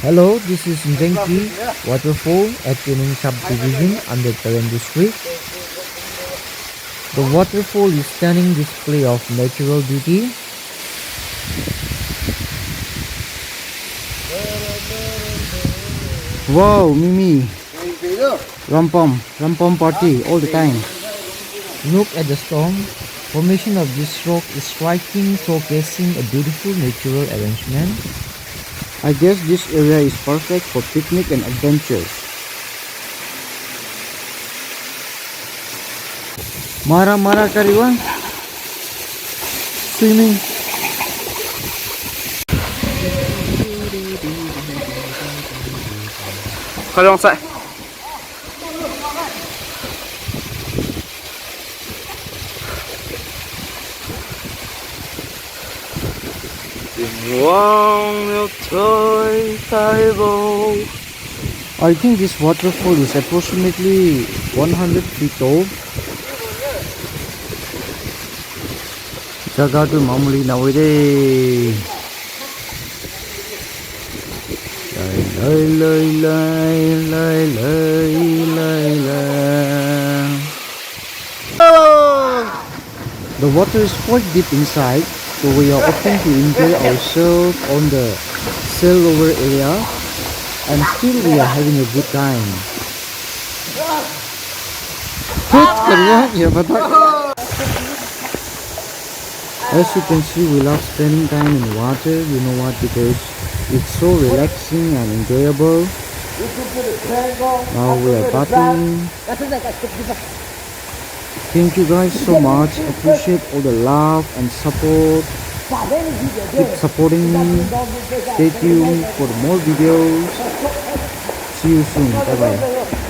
Hello, this is Nzengki waterfall at Tuning subdivision under Karen district. The waterfall is stunning display of natural beauty. Wow, Mimi. Rampam party all the time. Look at the stone. Formation of this rock is striking, showcasing a beautiful natural arrangement. I guess this area is perfect for picnic and adventures. Mara Kariwan. Swimming. Kalong sa. I think this waterfall is approximately 100 feet tall. Jagadu mamuli na wede. The water is quite deep inside, so we are opting to enjoy ourselves on the shallower area, and still we are having a good time. As you can see, we love spending time in water. You know what? Because it's so relaxing and enjoyable. Now we are bathing. Thank you guys so much. Appreciate all the love and support. Keep supporting me. Stay tuned for more videos. See you soon. Bye bye.